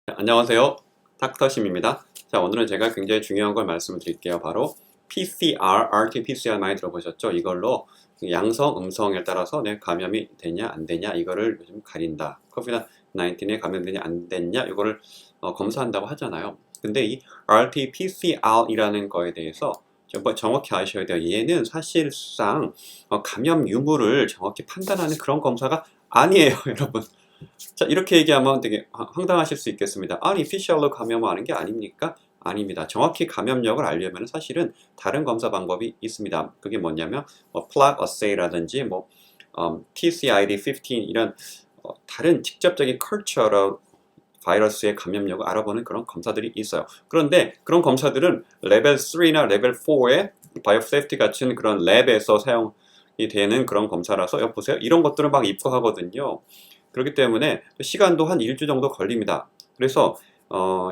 안녕하세요. 닥터심입니다. 자, 오늘은 제가 굉장히 중요한 걸 말씀을 드릴게요. 바로 PCR, RT-PCR 많이 들어보셨죠? 이걸로 양성, 음성에 따라서 내 감염이 되냐, 안 되냐, 이거를 요즘 가린다. 코비드-19에 감염되냐, 안 됐냐, 이거를 검사한다고 하잖아요. 근데 이 RT-PCR이라는 거에 대해서 정확히 아셔야 돼요. 얘는 사실상 감염 유무를 정확히 판단하는 그런 검사가 아니에요, 여러분. 자, 이렇게 얘기하면 되게 황당하실 수 있겠습니다. 아니, PCR로 감염하는 게 아닙니까? 아닙니다. 정확히 감염력을 알려면 사실은 다른 검사 방법이 있습니다. 그게 뭐냐면 plaque assay라든지 TCID15 이런 다른 직접적인 cultural 바이러스의 감염력을 알아보는 그런 검사들이 있어요. 그런데 그런 검사들은 레벨 3나 레벨 4의 바이오세이프티 같은 그런 랩에서 사용이 되는 그런 검사라서 보세요. 이런 것들은 막 입고하거든요. 그렇기 때문에 시간도 한 일주 정도 걸립니다. 그래서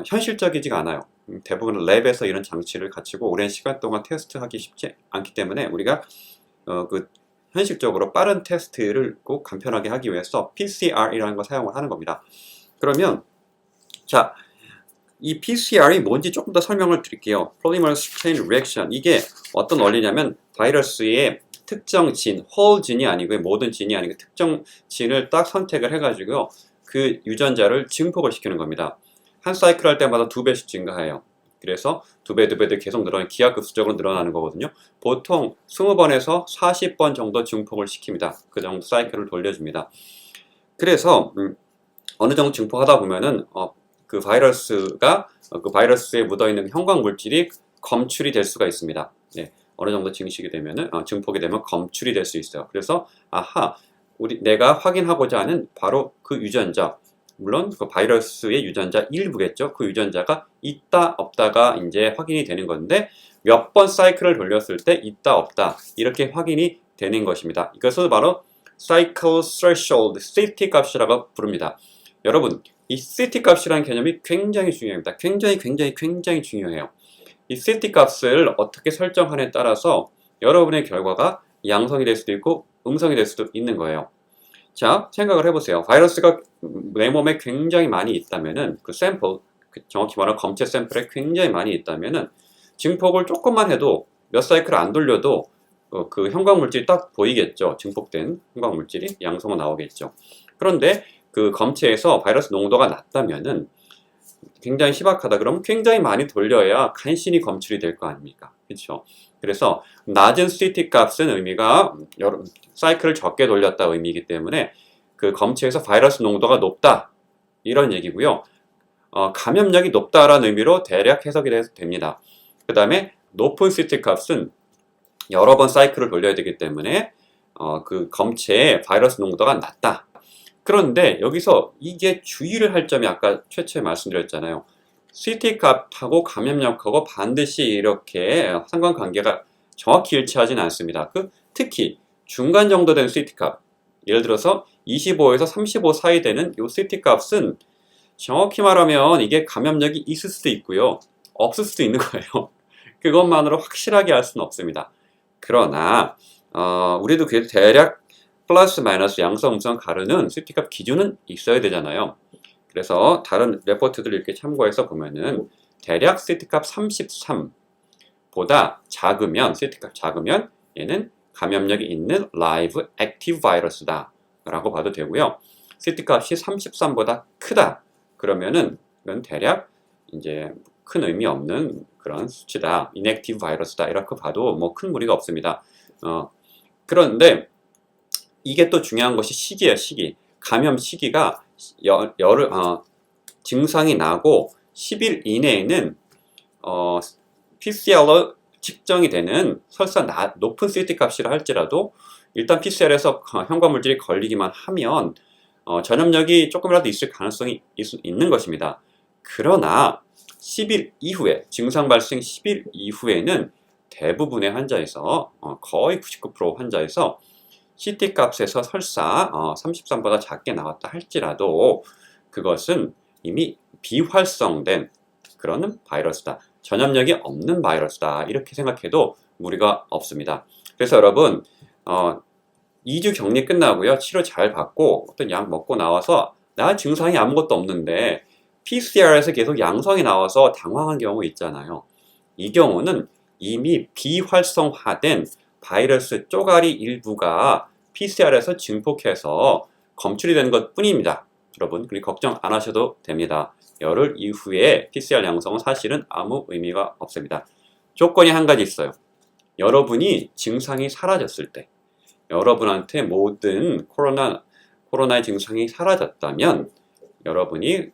현실적이지가 않아요. 대부분 랩에서 이런 장치를 갖추고 오랜 시간 동안 테스트하기 쉽지 않기 때문에 우리가 현실적으로 빠른 테스트를 꼭 간편하게 하기 위해서 PCR이라는 걸 사용을 하는 겁니다. 그러면 자, 이 PCR이 뭔지 조금 더 설명을 드릴게요. Polymerase Chain Reaction. 이게 어떤 원리냐면 바이러스의 특정 진, whole 진이 아니고요. 모든 진이 아니고 특정 진을 딱 선택을 해가지고 그 유전자를 증폭을 시키는 겁니다. 한 사이클 할 때마다 2배씩 증가해요. 그래서 2배 계속 기하급수적으로 늘어나는 거거든요. 보통 20번에서 40번 정도 증폭을 시킵니다. 그 정도 사이클을 돌려줍니다. 그래서 어느 정도 증폭하다 보면은 그 바이러스가 그 바이러스에 묻어있는 형광 물질이 검출이 될 수가 있습니다. 네, 어느 정도 증식이 되면은 증폭이 되면 검출이 될 수 있어요. 그래서 내가 확인하고자 하는 바로 그 유전자, 물론 그 바이러스의 유전자 일부겠죠. 그 유전자가 있다 없다가 이제 확인이 되는 건데 몇 번 사이클을 돌렸을 때 있다 없다 이렇게 확인이 되는 것입니다. 이것을 바로 Cycle Threshold CT 값이라고 부릅니다. 여러분, 이 CT 값이라는 개념이 굉장히 중요합니다. 굉장히 중요해요. 이 CT 값을 어떻게 설정하냐에 따라서 여러분의 결과가 양성이 될 수도 있고 음성이 될 수도 있는 거예요. 자, 생각을 해보세요. 바이러스가 내 몸에 굉장히 많이 있다면은 그 샘플, 정확히 말하면 검체 샘플에 굉장히 많이 있다면은 증폭을 조금만 해도 몇 사이클 안 돌려도 그 형광물질이 딱 보이겠죠. 증폭된 형광물질이 양성은 나오겠죠. 그런데 그 검체에서 바이러스 농도가 낮다면은 굉장히 희박하다 그러면 굉장히 많이 돌려야 간신히 검출이 될 거 아닙니까? 그렇죠? 그래서 낮은 CT 값은 의미가 사이클을 적게 돌렸다 의미이기 때문에 그 검체에서 바이러스 농도가 높다 이런 얘기고요. 감염력이 높다라는 의미로 대략 해석이 됩니다. 그 다음에 높은 CT 값은 여러 번 사이클을 돌려야 되기 때문에 그 검체의 바이러스 농도가 낮다. 그런데 여기서 이게 주의를 할 점이 아까 최초에 말씀드렸잖아요. CT 값하고 감염력하고 반드시 이렇게 상관관계가 정확히 일치하진 않습니다. 특히 중간 정도 된 CT 값, 예를 들어서 25에서 35 사이 되는 이 CT 값은 정확히 말하면 이게 감염력이 있을 수도 있고요. 없을 수도 있는 거예요. 그것만으로 확실하게 알 수는 없습니다. 그러나 우리도 그래도 대략 플러스 마이너스 양성 음성 가르는 CT값 기준은 있어야 되잖아요. 그래서 다른 레포트들 이렇게 참고해서 보면은 대략 CT값 33보다 작으면 CT값 작으면 얘는 감염력이 있는 라이브 액티브 바이러스다 라고 봐도 되고요. CT값이 33보다 크다 그러면은 이건 대략 이제 큰 의미 없는 그런 수치다, 인액티브 바이러스다 이렇게 봐도 뭐 큰 무리가 없습니다. 그런데 이게 또 중요한 것이 시기예요, 시기. 감염 시기가 증상이 나고 10일 이내에는 PCR로 측정이 되는 설사 높은 CT 값이라 할지라도 일단 PCR에서 형광물질이 걸리기만 하면 전염력이 조금이라도 있을 가능성이 있는 것입니다. 그러나 10일 이후에 증상 발생 10일 이후에는 대부분의 환자에서 거의 99% 환자에서 CT 값에서 설사 33보다 작게 나왔다 할지라도 그것은 이미 비활성된 그런 바이러스다. 전염력이 없는 바이러스다. 이렇게 생각해도 무리가 없습니다. 그래서 여러분 2주 격리 끝나고요. 치료 잘 받고 어떤 약 먹고 나와서 나 증상이 아무것도 없는데 PCR에서 계속 양성이 나와서 당황한 경우 있잖아요. 이 경우는 이미 비활성화된 바이러스 쪼가리 일부가 PCR에서 증폭해서 검출이 되는 것 뿐입니다. 여러분, 그리고 걱정 안 하셔도 됩니다. 열흘 이후에 PCR 양성은 사실은 아무 의미가 없습니다. 조건이 한 가지 있어요. 여러분이 증상이 사라졌을 때, 여러분한테 모든 코로나의 증상이 사라졌다면 여러분이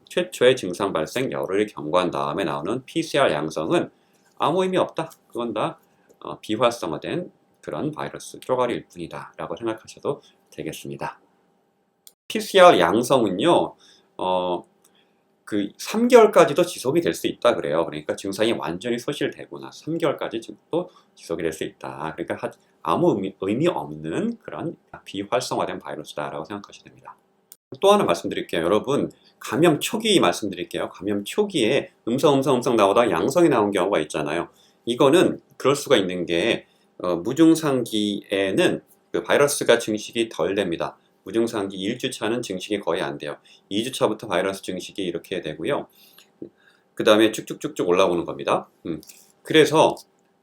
최초의 증상 발생 열흘을 경과한 다음에 나오는 PCR 양성은 아무 의미 없다. 그건 다 비활성화된 그런 바이러스 쪼가리일 뿐이다 라고 생각하셔도 되겠습니다. PCR 양성은요, 그 3개월까지도 지속이 될 수 있다 그래요. 그러니까 증상이 완전히 소실되고 나서 3개월까지 또 지속이 될 수 있다. 그러니까 아무 의미 없는 그런 비활성화된 바이러스다라고 생각하시면 됩니다. 또 하나 말씀드릴게요. 여러분, 감염 초기 말씀드릴게요. 감염 초기에 음성 나오다 양성이 나온 경우가 있잖아요. 이거는 그럴 수가 있는 게 무증상기에는 그 바이러스가 증식이 덜 됩니다. 무증상기 1주차는 증식이 거의 안 돼요. 2주차부터 바이러스 증식이 이렇게 되고요. 그 다음에 쭉쭉쭉쭉 올라오는 겁니다. 그래서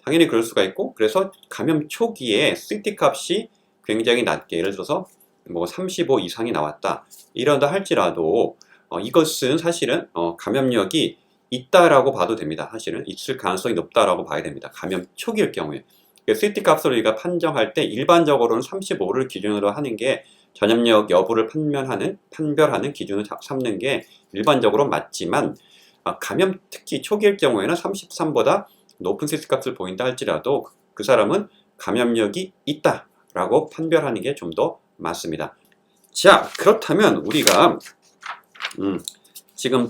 당연히 그럴 수가 있고, 그래서 감염 초기에 CT 값이 굉장히 낮게, 예를 들어서 뭐 35 이상이 나왔다 이런다 할지라도 이것은 사실은 감염력이 있다라고 봐도 됩니다. 사실은 있을 가능성이 높다라고 봐야 됩니다. 감염 초기일 경우에. CT 값을 우리가 판정할 때 일반적으로는 35를 기준으로 하는 게 전염력 여부를 판별하는 기준을 삼는 게 일반적으로 맞지만, 감염 특히 초기일 경우에는 33보다 높은 CT 값을 보인다 할지라도 그 사람은 감염력이 있다라고 판별하는 게 좀 더 맞습니다. 자, 그렇다면 우리가 지금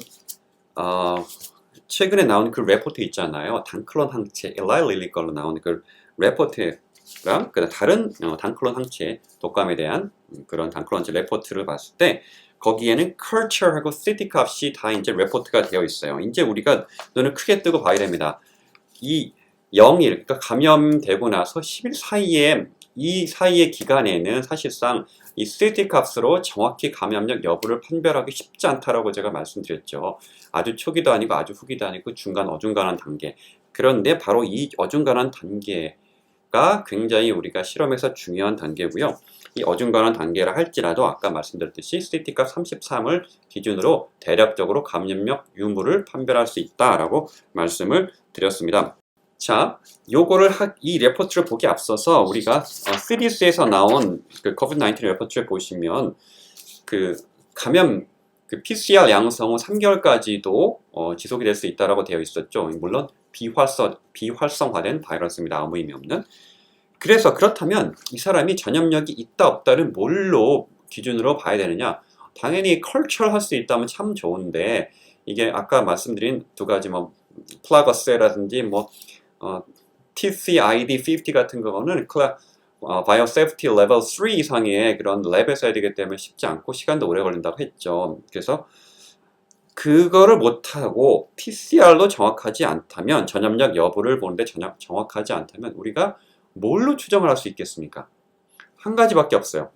최근에 나온 그 레포트 있잖아요. 단클론 항체, 엘라이 릴리 걸로 나온 그 레포트랑 다른 단클론 항체 독감에 대한 그런 단클론 항체 레포트를 봤을 때 거기에는 culture하고 CT 값이 다 이제 레포트가 되어 있어요. 이제 우리가 눈을 크게 뜨고 봐야 됩니다. 이 0일, 그러니까 감염되고 나서 10일 사이에 이 사이의 기간에는 사실상 이 CT 값으로 정확히 감염력 여부를 판별하기 쉽지 않다라고 제가 말씀드렸죠. 아주 초기도 아니고 아주 후기도 아니고 중간 어중간한 단계. 그런데 바로 이 어중간한 단계가 굉장히 우리가 실험에서 중요한 단계고요. 이 어중간한 단계라 할지라도 아까 말씀드렸듯이 CT 값 33을 기준으로 대략적으로 감염력 유무를 판별할 수 있다라고 말씀을 드렸습니다. 자, 요거를 이 레포트를 보기 앞서서 우리가 CDC에서 나온 그 COVID-19 레포트를 보시면 그 감염 그 PCR 양성 후 3개월까지도 지속이 될 수 있다라고 되어 있었죠. 물론 비활성화된 바이러스입니다. 아무 의미 없는. 그래서 그렇다면 이 사람이 전염력이 있다 없다를 뭘로 기준으로 봐야 되느냐? 당연히 컬처럴 할 수 있다면 참 좋은데 이게 아까 말씀드린 두 가지 뭐 플라거세라든지 뭐 TCID50 같은 거는 바이오 세프티 레벨 3 이상의 그런 랩에서 해야 되기 때문에 쉽지 않고 시간도 오래 걸린다고 했죠. 그래서 그거를 못하고 PCR도 정확하지 않다면 전염력 여부를 보는데 정확하지 않다면 우리가 뭘로 추정을 할 수 있겠습니까? 한 가지밖에 없어요.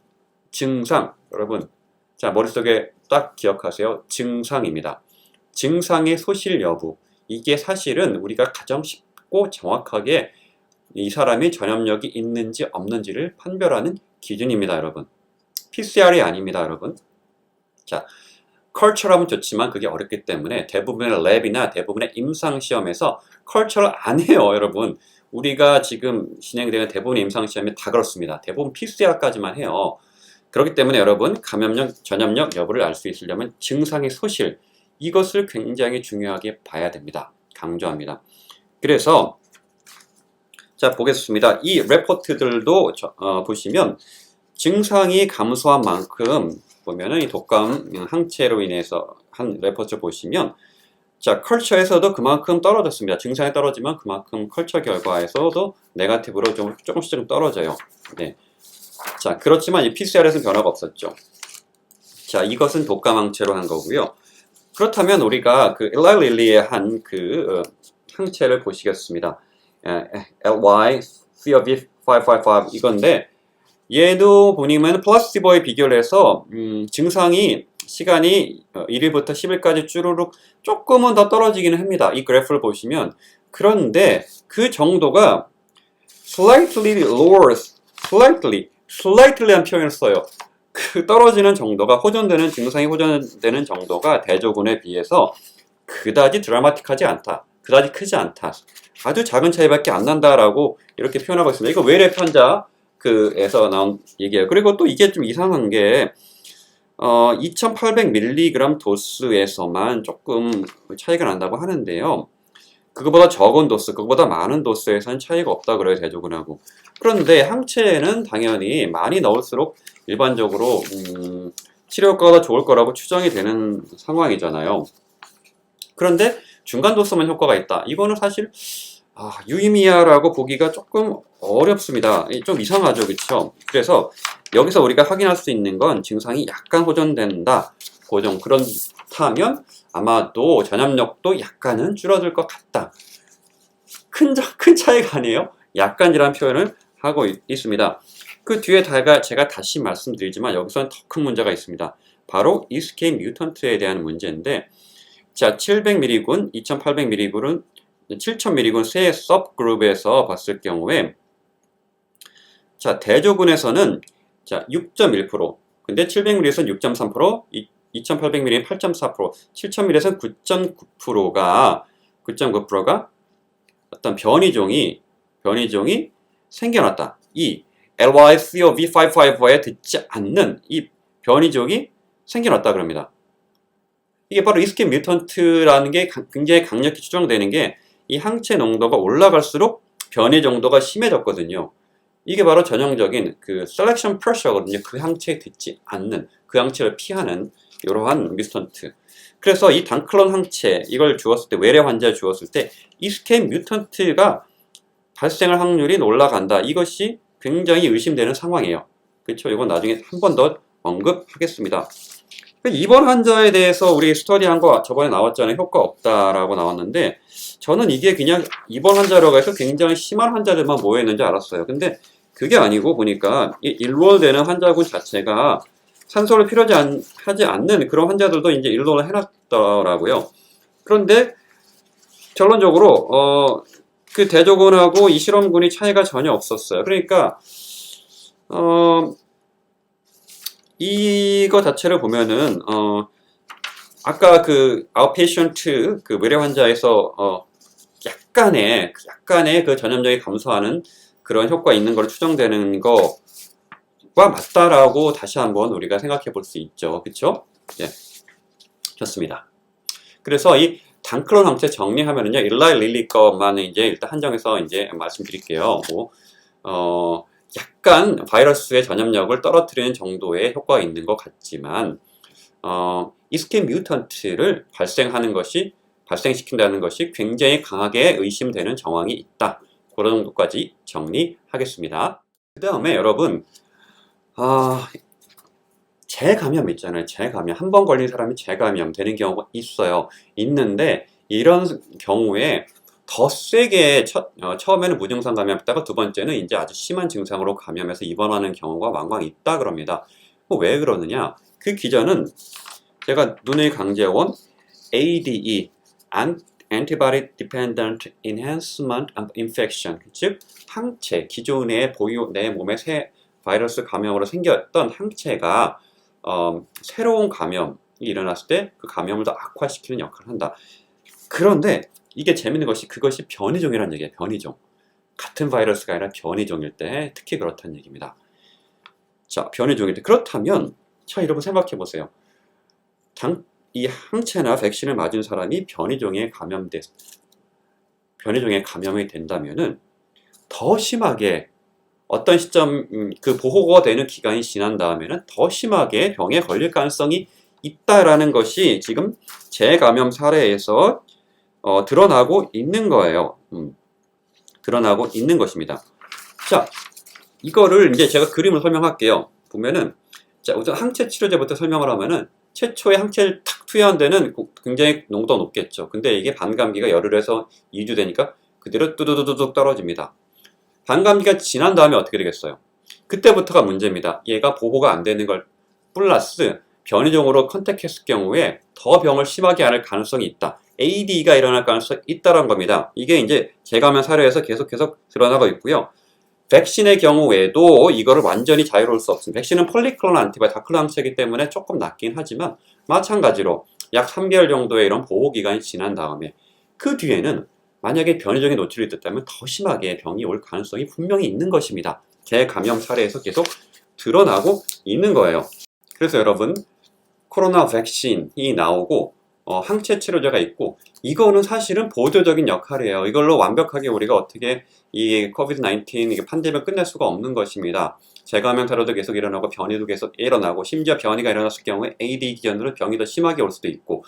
증상. 여러분, 자 머릿속에 딱 기억하세요. 증상입니다. 증상의 소실 여부. 이게 사실은 우리가 가장 쉽고 정확하게 이 사람이 전염력이 있는지 없는지를 판별하는 기준입니다, 여러분. PCR이 아닙니다, 여러분. 자, 컬처럴하면 좋지만 그게 어렵기 때문에 대부분의 랩이나 대부분의 임상시험에서 컬처럴 안 해요, 여러분. 우리가 지금 진행되는 대부분의 임상시험이 다 그렇습니다. 대부분 PCR까지만 해요. 그렇기 때문에 여러분, 감염력, 전염력 여부를 알 수 있으려면 증상의 소실, 이것을 굉장히 중요하게 봐야 됩니다. 강조합니다. 그래서 자 보겠습니다. 이 레포트들도 보시면 증상이 감소한 만큼 보면은 이 독감 항체로 인해서 한 레포트 보시면 자 컬처에서도 그만큼 떨어졌습니다. 증상이 떨어지면 그만큼 컬처 결과에서도 네거티브로 조금씩 떨어져요. 네. 자 그렇지만 이 PCR에서는 변화가 없었죠. 자 이것은 독감 항체로 한 거고요. 그렇다면 우리가 그 일라이 릴리의 한 그 항체를 보시겠습니다. LY-CoV555 이건데 얘도 보니면 플라시보에 비교를 해서 증상이 시간이 1일부터 10일까지 쭈루룩 조금은 더 떨어지기는 합니다. 이 그래프를 보시면. 그런데 그 정도가 slightly lower, slightly한 표현을 써요. 그 떨어지는 정도가 증상이 호전되는 정도가 대조군에 비해서 그다지 드라마틱하지 않다. 그다지 크지 않다. 아주 작은 차이밖에 안 난다라고 이렇게 표현하고 있습니다. 이거 외래 편자 에서 나온 얘기예요. 그리고 또 이게 좀 이상한 게 2800mg 도수에서만 조금 차이가 난다고 하는데요. 그거보다 적은 도수, 그거보다 많은 도수에서는 차이가 없다 그래요, 대조군하고. 그런데 항체는 당연히 많이 넣을수록 일반적으로 치료 효과가 더 좋을 거라고 추정이 되는 상황이잖아요. 그런데 중간 도수만 효과가 있다. 이거는 사실 유의미야라고 보기가 조금 어렵습니다. 좀 이상하죠, 그렇죠? 그래서 여기서 우리가 확인할 수 있는 건 증상이 약간 호전된다. 그렇다면 아마도 전염력도 약간은 줄어들 것 같다. 큰 차이가 아니에요. 약간이라는 표현을 하고 있습니다. 그 뒤에 제가 다시 말씀드리지만 여기서는 더 큰 문제가 있습니다. 바로 이스케이프 뮤턴트에 대한 문제인데, 자, 700mg군, 2800mg군은 7000mg군 세 서브그룹에서 봤을 경우에, 자, 대조군에서는 자, 6.1%, 근데 700mg에서는 6.3%, 2800mg는 8.4%, 7000mg에서는 9.9%가 어떤 변이종이 생겨났다. 이 LYCOV554에 듣지 않는 이 변이종이 생겨났다 그럽니다. 이게 바로 이스케이프 뮤턴트라는 게 굉장히 강력히 추정되는 게, 이 항체 농도가 올라갈수록 변이 정도가 심해졌거든요. 이게 바로 전형적인 그 셀렉션 프레셔거든요. 그 항체에 듣지 않는, 그 항체를 피하는 이러한 뮤턴트. 그래서 이 단클론 항체, 이걸 주었을 때, 외래 환자에 주었을 때 이스케이프 뮤턴트가 발생할 확률이 올라간다. 이것이 굉장히 의심되는 상황이에요. 그렇죠? 이건 나중에 한 번 더 언급하겠습니다. 이번 환자에 대해서 우리 스터디한 거 저번에 나왔잖아요. 효과 없다라고 나왔는데, 저는 이게 그냥 이번 환자라고 해서 굉장히 심한 환자들만 모여있는 줄 알았어요. 근데 그게 아니고 보니까 이 일롤되는 환자군 자체가 산소를 하지 않는 그런 환자들도 이제 일롤을 해놨더라고요. 그런데 결론적으로 그 대조군하고 이 실험군이 차이가 전혀 없었어요. 그러니까 이거 자체를 보면은 아까 그 아웃페이션트 그 외래 환자에서 약간의 그 전염력이 감소하는 그런 효과 있는 걸 추정되는 거와 맞다라고 다시 한번 우리가 생각해 볼 수 있죠. 그렇죠? 예. 좋습니다. 그래서 이 단클론 항체 정리하면은요, 일라이 릴리 것만 이제 일단 한정해서 이제 말씀드릴게요. 약간 바이러스의 전염력을 떨어뜨리는 정도의 효과가 있는 것 같지만, 이스케이프 뮤턴트를 발생시킨다는 것이 굉장히 강하게 의심되는 정황이 있다. 그런 정도까지 정리하겠습니다. 그 다음에 여러분, 재감염 있잖아요. 재감염. 한 번 걸린 사람이 재감염 되는 경우가 있는데, 이런 경우에 더 세게 처음에는 무증상 감염했다가 두 번째는 이제 아주 심한 증상으로 감염해서 입원하는 경우가 왕왕 있다 그럽니다. 왜 그러느냐? 그 기전은 제가 눈에 강조해온 ADE, Antibody Dependent Enhancement of Infection, 즉 항체, 기존에 내 몸에 새 바이러스 감염으로 생겼던 항체가 새로운 감염이 일어났을 때 그 감염을 더 악화시키는 역할을 한다. 그런데 이게 재밌는 것이, 그것이 변이종이라는 얘기예요. 변이종. 같은 바이러스가 아니라 변이종일 때 특히 그렇다는 얘기입니다. 자, 변이종일 때. 그렇다면, 자, 여러분 생각해 보세요. 이 항체나 백신을 맞은 사람이 변이종에 감염이 된다면은 더 심하게, 어떤 시점, 그 보호가 되는 기간이 지난 다음에는 더 심하게 병에 걸릴 가능성이 있다라는 것이 지금 재감염 사례에서 드러나고 있는 거예요. 드러나고 있는 것입니다. 자, 이거를 이제 제가 그림을 설명할게요. 보면은, 자, 우선 항체 치료제부터 설명을 하면은, 최초에 항체를 탁 투여한 데는 굉장히 농도가 높겠죠. 근데 이게 반감기가 열흘에서 2주 되니까 그대로 뚜두두둑 떨어집니다. 반감기가 지난 다음에 어떻게 되겠어요? 그때부터가 문제입니다. 얘가 보호가 안 되는 걸 플러스 변이종으로 컨택했을 경우에 더 병을 심하게 앓을 가능성이 있다. AD가 일어날 가능성이 있다는 겁니다. 이게 이제 재감염 사례에서 계속 드러나고 있고요. 백신의 경우에도 이거를 완전히 자유로울 수 없습니다. 백신은 폴리클로널 안티바디 다클 항체이기 때문에 조금 낫긴 하지만 마찬가지로 약 3개월 정도의 이런 보호기간이 지난 다음에 그 뒤에는 만약에 변이종에 노출이 됐다면 더 심하게 병이 올 가능성이 분명히 있는 것입니다. 재감염 사례에서 계속 드러나고 있는 거예요. 그래서 여러분 코로나 백신이 나오고 항체 치료제가 있고 이거는 사실은 보조적인 역할이에요. 이걸로 완벽하게 우리가 어떻게 이 코비드-19 이게 판데믹을 끝낼 수가 없는 것입니다. 재감염 사례도 계속 일어나고 변이도 계속 일어나고 심지어 변이가 일어났을 경우에 AD 기전으로 병이 더 심하게 올 수도 있고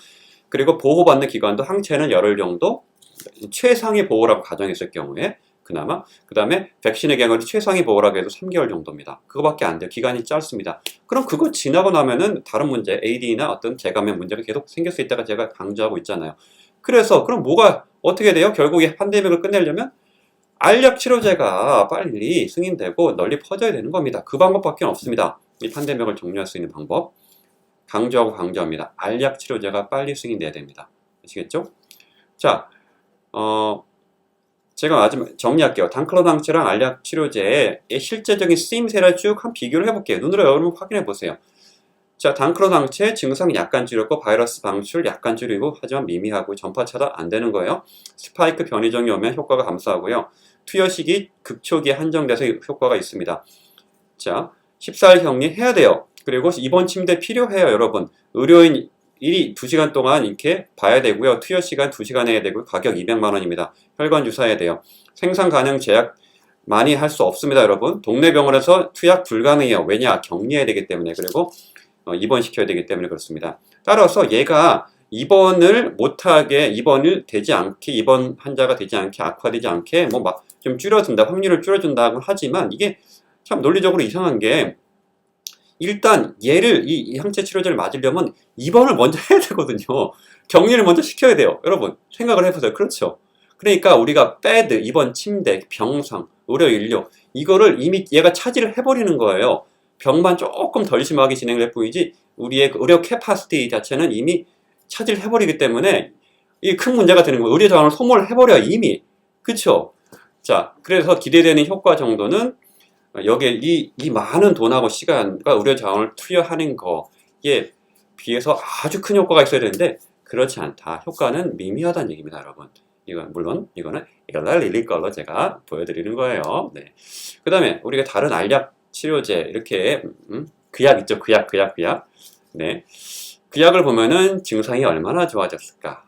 그리고 보호받는 기간도 항체는 열흘 정도 최상의 보호라고 가정했을 경우에 그나마 그 다음에 백신의 경우는 최상의 보호라고 해도 3개월 정도입니다. 그거밖에 안 돼요. 기간이 짧습니다. 그럼 그거 지나고 나면은 다른 문제 AD나 어떤 재감염 문제가 계속 생길 수 있다가 제가 강조하고 있잖아요. 그래서 그럼 뭐가 어떻게 돼요? 결국에 팬데믹을 끝내려면 알약 치료제가 빨리 승인되고 널리 퍼져야 되는 겁니다. 그 방법밖에 없습니다. 이 팬데믹을 종료할 수 있는 방법 강조하고 강조합니다. 알약 치료제가 빨리 승인돼야 됩니다. 아시겠죠? 자, 제가 마지막 정리할게요. 단클론 항체랑 알약 치료제의 실제적인 쓰임새를 쭉 한 비교를 해볼게요. 눈으로 여러분 확인해 보세요. 자, 단클론 항체 증상 약간 줄였고 바이러스 방출 약간 줄이고 하지만 미미하고 전파 차단 안 되는 거예요. 스파이크 변이종이 오면 효과가 감소하고요. 투여 시기 극초기에 한정돼서 효과가 있습니다. 자, 14일 격리 해야 돼요. 그리고 입원 침대 필요해요, 여러분. 의료인 2시간 동안 이렇게 봐야 되고요. 투여 시간 2시간 해야 되고 가격 200만 원입니다. 혈관 주사해야 돼요. 생산 가능 제약 많이 할 수 없습니다, 여러분. 동네 병원에서 투약 불가능해요. 왜냐? 격리해야 되기 때문에. 그리고 입원시켜야 되기 때문에 그렇습니다. 따라서 얘가 입원을 되지 않게, 입원 환자가 되지 않게, 악화되지 않게, 뭐 막 좀 줄여준다, 확률을 줄여준다고 하지만 이게 참 논리적으로 이상한 게 일단 얘를, 이 항체 치료제를 맞으려면 입원을 먼저 해야 되거든요. 격리를 먼저 시켜야 돼요. 여러분, 생각을 해보세요. 그렇죠? 그러니까 우리가 베드, 입원 침대, 병상, 의료 인력, 이거를 이미 얘가 차지를 해버리는 거예요. 병만 조금 덜 심하게 진행을 할 뿐이지 우리의 의료 캐파시티 자체는 이미 차지를 해버리기 때문에 이게 큰 문제가 되는 거예요. 의료 자원을 소모를 해버려요, 이미. 그쵸? 자, 그래서 기대되는 효과 정도는 여기에 이 많은 돈하고 시간과 의료 자원을 투여하는 거에 비해서 아주 큰 효과가 있어야 되는데 그렇지 않다. 효과는 미미하다는 얘기입니다, 여러분. 물론 이거는 이걸날 릴릴 걸로 제가 보여드리는 거예요. 네. 그 다음에 우리가 다른 알약 치료제 이렇게 그 약 있죠. 그 약. 네. 그 약을 보면은 증상이 얼마나 좋아졌을까?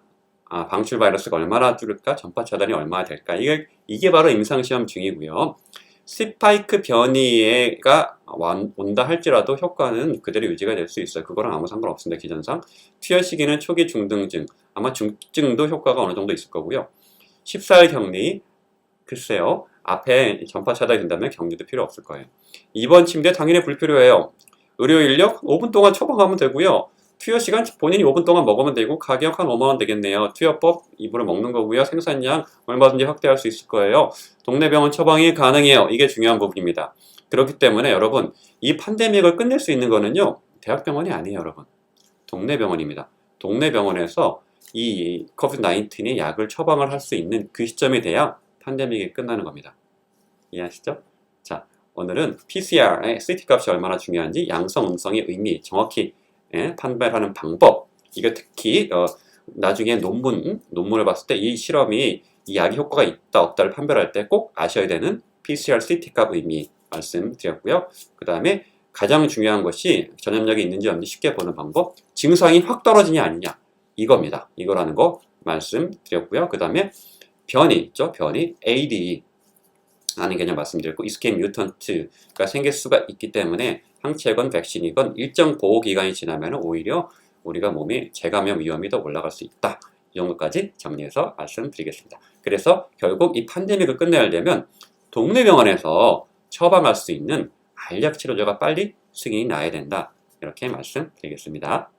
방출 바이러스가 얼마나 줄을까? 전파 차단이 얼마나 될까? 이게 바로 임상시험 중이고요. 스파이크 변이가 온다 할지라도 효과는 그대로 유지가 될 수 있어요. 그거랑 아무 상관없습니다. 기전상. 투여 시기는 초기 중등증, 아마 중증도 효과가 어느 정도 있을 거고요. 14일 격리, 글쎄요. 앞에 전파 차단이 된다면 격리도 필요 없을 거예요. 입원 침대 당연히 불필요해요. 의료 인력 5분 동안 처방하면 되고요. 투여 시간 본인이 5분 동안 먹으면 되고 가격 한 5만 원 되겠네요. 투여법 입으로 먹는 거고요. 생산량 얼마든지 확대할 수 있을 거예요. 동네 병원 처방이 가능해요. 이게 중요한 부분입니다. 그렇기 때문에 여러분 이 팬데믹을 끝낼 수 있는 거는요. 대학병원이 아니에요, 여러분. 동네 병원입니다. 동네 병원에서 이 코비드-19의 약을 처방을 할 수 있는 그 시점이 돼야 팬데믹이 끝나는 겁니다. 이해하시죠? 자, 오늘은 PCR의 CT 값이 얼마나 중요한지 양성, 음성의 의미 정확히 판별하는 방법, 이거 특히 나중에 논문을 봤을 때 이 실험이 이 약이 효과가 있다 없다를 판별할 때 꼭 아셔야 되는 PCR CT 값 의미 말씀드렸고요. 그 다음에 가장 중요한 것이 전염력이 있는지 없는지 쉽게 보는 방법, 증상이 확 떨어지냐 아니냐 이겁니다. 이거라는 거 말씀드렸고요. 그 다음에 변이 있죠. 변이 AD 라는 개념 말씀드렸고 이스케이프 뮤턴트가 생길 수가 있기 때문에 항체건 백신이건 일정 보호 기간이 지나면 오히려 우리가 몸에 재감염 위험이 더 올라갈 수 있다. 이 정도까지 정리해서 말씀드리겠습니다. 그래서 결국 이 팬데믹을 끝내려면 동네 병원에서 처방할 수 있는 알약 치료제가 빨리 승인이 나야 된다. 이렇게 말씀드리겠습니다.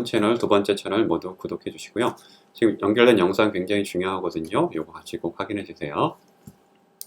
채널, 두 번째 채널 모두 구독해 주시고요. 지금 연결된 영상 굉장히 중요하거든요. 이거 같이 꼭 확인해 주세요.